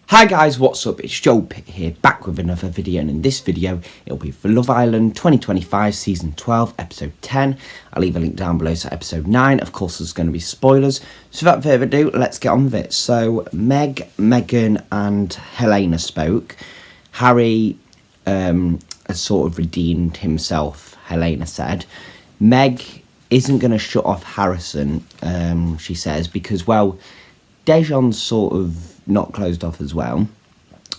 Hi guys, what's up? It's Joe Pitt here, back with another video, and in this video it'll be for Love Island 2025 Season 12 Episode 10. I'll leave a link down below to Episode 9. Of course there's going to be spoilers, so without further ado, let's get on with it. So Meg, Megan and Helena spoke. Harry has sort of redeemed himself, Helena said. Meg isn't going to shut off Harrison, she says, because, well, Dejon's sort of not closed off as well.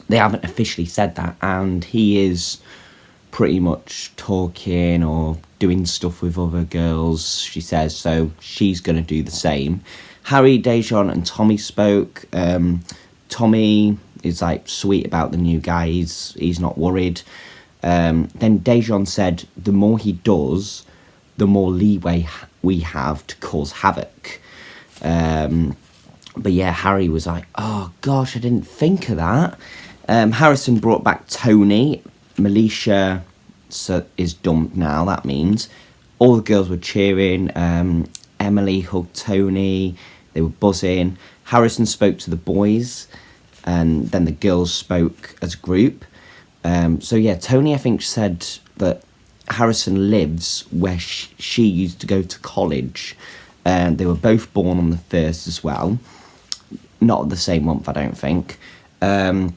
They haven't officially said that, and he is pretty much talking or doing stuff with other girls, she says, so she's going to do the same. Harry, Dejon and Tommy spoke. Tommy is like sweet about the new guy, he's not worried. Then Dejon said the more he does, the more leeway we have to cause havoc. But yeah, Harry was like, oh gosh, I didn't think of that. Harrison brought back Tony. Melisha is dumped now, that means. All the girls were cheering. Emily hugged Tony. They were buzzing. Harrison spoke to the boys, and then the girls spoke as a group. So yeah, Tony, I think, said that Harrison lives where she used to go to college. They were both born on the 1st as well. Not the same month, I don't think. But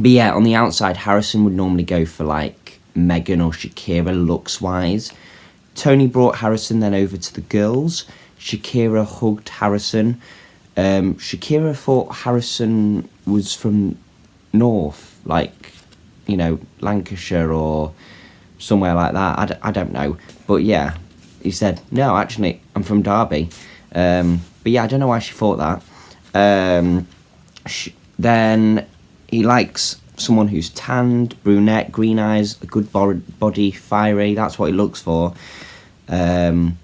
yeah, on the outside, Harrison would normally go for like Megan or Shakira looks-wise. Tony brought Harrison then over to the girls. Shakira hugged Harrison. Shakira thought Harrison was from North, like, you know, Lancashire or somewhere like that. I don't know. But yeah, he said, no, actually, I'm from Derby. But yeah, I don't know why she thought that. Then he likes someone who's tanned, brunette, green eyes, a good body, fiery. That's what he looks for. And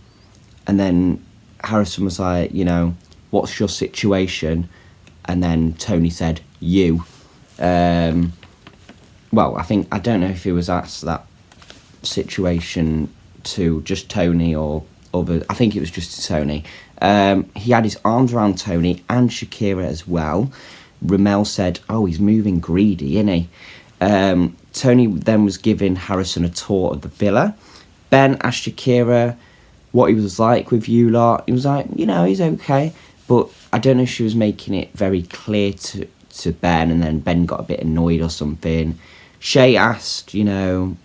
then Harrison was like, you know, what's your situation? And then Tony said, you. Well, I don't know if he was asked that situation to just Tony or other. I think it was just to Tony. He had his arms around Tony and Shakira as well. Ramel said, oh, he's moving greedy, isn't he? Tony then was giving Harrison a tour of the villa. Ben asked Shakira what he was like with you lot. He was like, you know, he's okay. But I don't know if she was making it very clear to Ben, and then Ben got a bit annoyed or something. Shay asked, you know,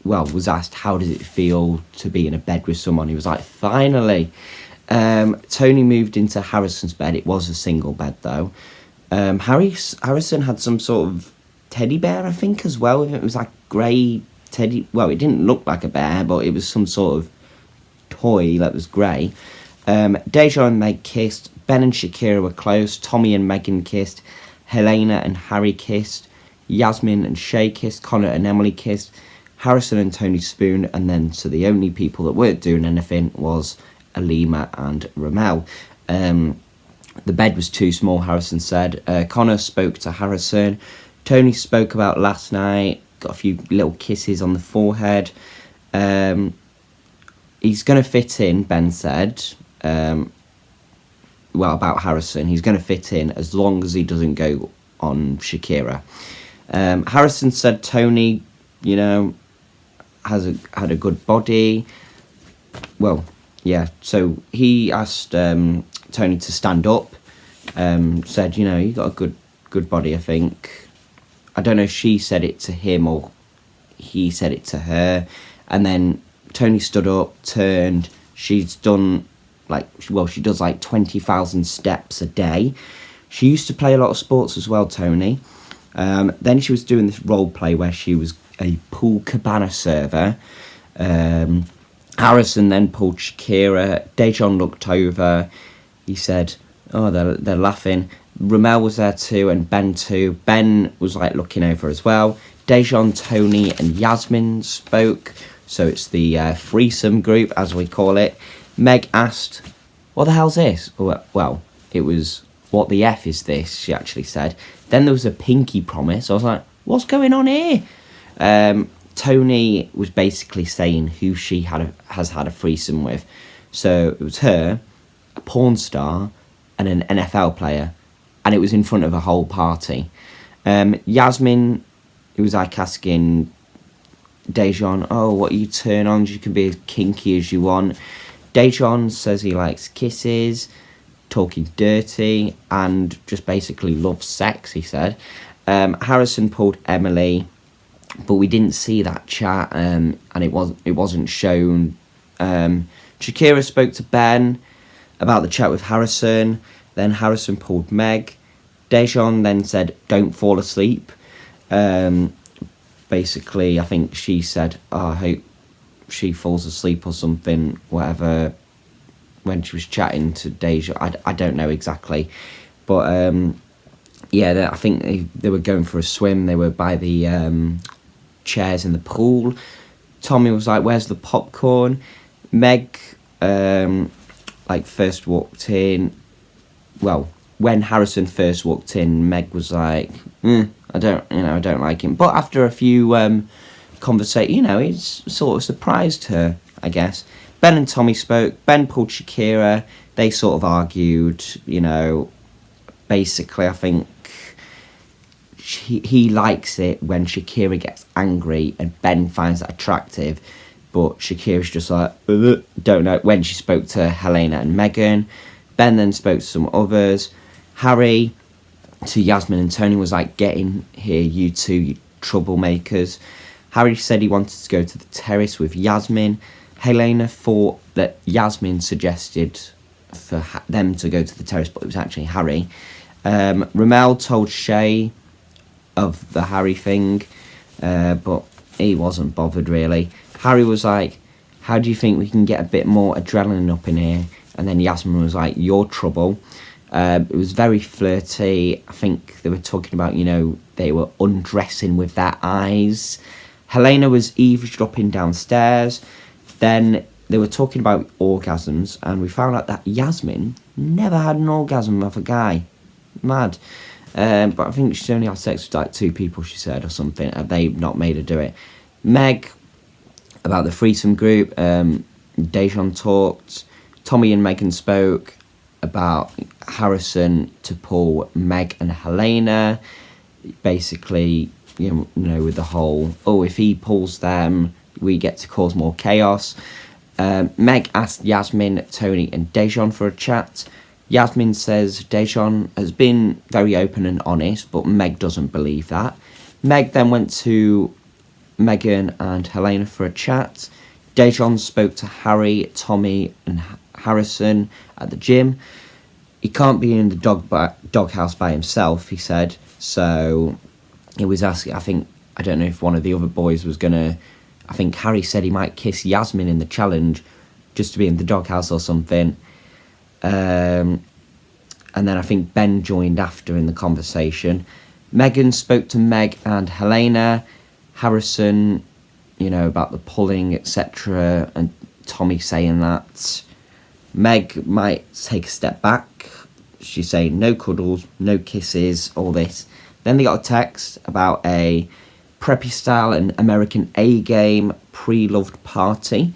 was asked, how does it feel to be in a bed with someone? He was like, finally. Tony moved into Harrison's bed. It was a single bed, though. Harrison had some sort of teddy bear, I think, as well. It was like grey teddy. Well, it didn't look like a bear, but it was some sort of toy that was grey. Dejon and Meg kissed. Ben and Shakira were close. Tommy and Megan kissed. Helena and Harry kissed. Yasmin and Shay kissed. Connor and Emily kissed. Harrison and Tony spooned, and then so the only people that weren't doing anything was Alima and Ramel. The bed was too small, Harrison said. Connor spoke to Harrison. Tony spoke about last night, got a few little kisses on the forehead. He's going to fit in, Ben said. About Harrison, he's going to fit in as long as he doesn't go on Shakira. Harrison said Tony, you know, had a good body. Well, yeah, so he asked Tony to stand up. Said, you know, you got a good body, I think. I don't know if she said it to him or he said it to her. And then Tony stood up, turned. She's done she does like 20,000 steps a day. She used to play a lot of sports as well, Tony. Then she was doing this role play where she was a pool cabana server. Harrison then pulled Shakira. Dejon looked over. He said, oh, they're laughing. Ramel was there too, and Ben too. Ben was like looking over as well. Dejon, Tony and Yasmin spoke. So it's the threesome group, as we call it. Meg asked, what the hell's this? Well, it was, what the F is this, she actually said. Then there was a pinky promise. I was like, what's going on here? Tony was basically saying who she has had a threesome with. So it was her, a porn star, and an NFL player. and it was in front of a whole party. Yasmin, it was like asking Dejan, oh, what are you turn on? You can be as kinky as you want. Dejan says he likes kisses, talking dirty, and just basically loves sex, he said. Harrison pulled Emily, but we didn't see that chat, and it wasn't shown. Shakira spoke to Ben about the chat with Harrison. Then Harrison pulled Meg. Dejan then said, don't fall asleep. Basically, I think she said, oh, I hope she falls asleep or something, whatever, when she was chatting to Dejan. I don't know exactly. But, I think they were going for a swim. They were by the chairs in the pool. Tommy was like, where's the popcorn? Meg, first walked in. Well, when Harrison first walked in, Meg was like, I don't like him. But after a few conversations, it sort of surprised her, I guess. Ben and Tommy spoke. Ben pulled Shakira. They sort of argued, basically, I think he likes it when Shakira gets angry and Ben finds that attractive. But Shakira's just like, don't know. When she spoke to Helena and Megan, Ben then spoke to some others. Harry to Yasmin and Tony was like, get in here, you two, you troublemakers. Harry said he wanted to go to the terrace with Yasmin. Helena thought that Yasmin suggested for them to go to the terrace, but it was actually Harry. Ramel told Shay of the Harry thing, but he wasn't bothered really. Harry was like, how do you think we can get a bit more adrenaline up in here? And then Yasmin was like, you're trouble. It was very flirty. I think they were talking about, they were undressing with their eyes. Helena was eavesdropping downstairs. Then they were talking about orgasms, and we found out that Yasmin never had an orgasm with a guy. Mad. But I think she's only had sex with like 2 people, she said, or something. They've not made her do it. Meg, about the threesome group, Dejan talked. Tommy and Megan spoke about Harrison to pull Meg and Helena. Basically, with the whole, if he pulls them, we get to cause more chaos. Meg asked Yasmin, Tony and Dejan for a chat. Yasmin says Dejan has been very open and honest, but Meg doesn't believe that. Meg then went to Megan and Helena for a chat. Dejan spoke to Harry, Tommy and Harrison at the gym. He can't be in the doghouse by himself, he said. So he was asking, I don't know if one of the other boys was going to, I think Harry said he might kiss Yasmin in the challenge just to be in the doghouse or something. And then I think Ben joined after in the conversation. Megan spoke to Meg and Helena. Harrison, about the pulling, etc. And Tommy saying that. Meg might take a step back. She's saying no cuddles, no kisses, all this. Then they got a text about a preppy style and American A-game pre-loved party.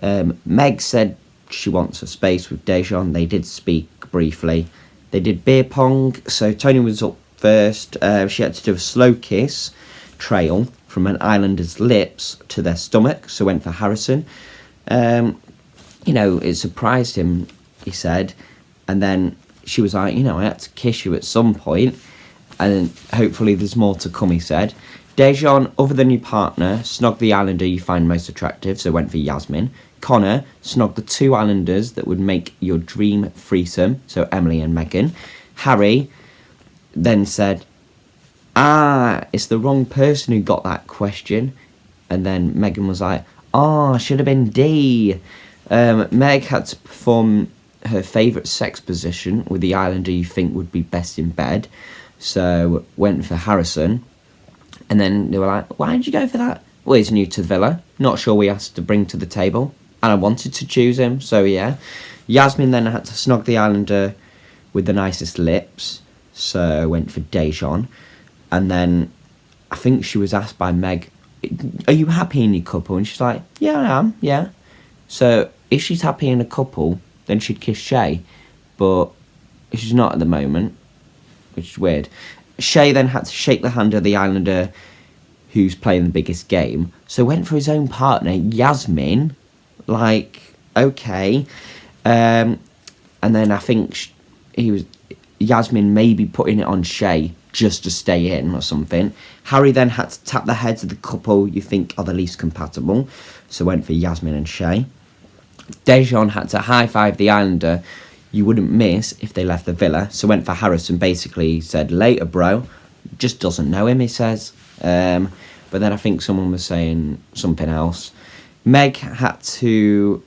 Meg said she wants a space with Dejan. They did speak briefly. They did beer pong. So Tony was up first. She had to do a slow kiss trail from an islander's lips to their stomach. So went for Harrison. It surprised him, he said. And then she was like, I had to kiss you at some point. And hopefully there's more to come, he said. Dejan, other than your partner, snog the islander you find most attractive, so went for Yasmin. Connor, snog the 2 islanders that would make your dream threesome, so Emily and Megan. Harry then said, it's the wrong person who got that question. And then Megan was like, should have been D. Meg had to perform her favourite sex position with the islander you think would be best in bed, so went for Harrison. And then they were like, why did you go for that? Well, he's new to the villa. Not sure we asked to bring to the table. And I wanted to choose him, so yeah. Yasmin then had to snog the islander with the nicest lips, so went for Dejan. And then I think she was asked by Meg, are you happy in your couple? And she's like, yeah, I am, yeah. So if she's happy in a couple, then she'd kiss Shay. But she's not at the moment. which is weird. Shay then had to shake the hand of the Islander who's playing the biggest game, so went for his own partner, Yasmin. Like, okay. And then I think Yasmin maybe putting it on Shay just to stay in or something. Harry then had to tap the heads of the couple you think are the least compatible, so went for Yasmin and Shay. Dejan had to high-five the Islander you wouldn't miss if they left the villa, so went for Harrison, basically said, later bro, just doesn't know him, he says. But then I think someone was saying something else. Meg had to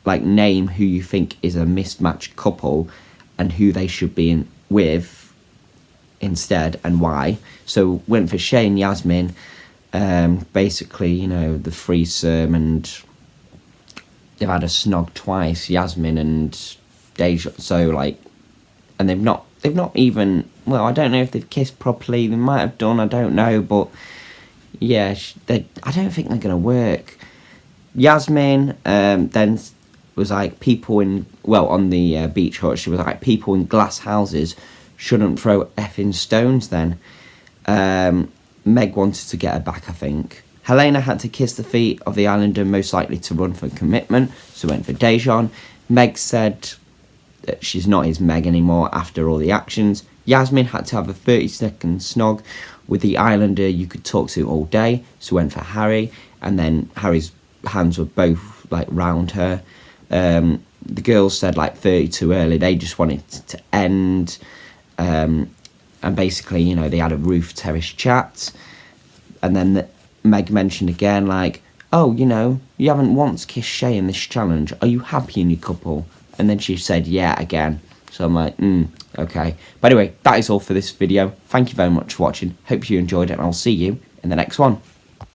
name who you think is a mismatched couple and who they should be with instead and why. So went for Shay and Yasmin, basically, the threesome, and they've had a snog twice, Yasmin and Deja, so and they've not even, well, I don't know if they've kissed properly, they might have done, I don't know, but yeah, I don't think they're going to work. Yasmin then was people on the beach hut, she was like, people in glass houses shouldn't throw effing stones then. Meg wanted to get her back, I think. Helena had to kiss the feet of the Islander most likely to run for commitment, so went for Dejan. Meg said that she's not his Meg anymore after all the actions. Yasmin had to have a 30-second snog with the Islander you could talk to all day, so went for Harry, and then Harry's hands were both round her. The girls said 30 too early, they just wanted to end, and basically, they had a roof terrace chat, and then Meg mentioned again, oh, you haven't once kissed Shay in this challenge, are you happy in your couple? And then she said, yeah, again. So I'm like, okay. But anyway, that is all for this video. Thank you very much for watching. Hope you enjoyed it, and I'll see you in the next one.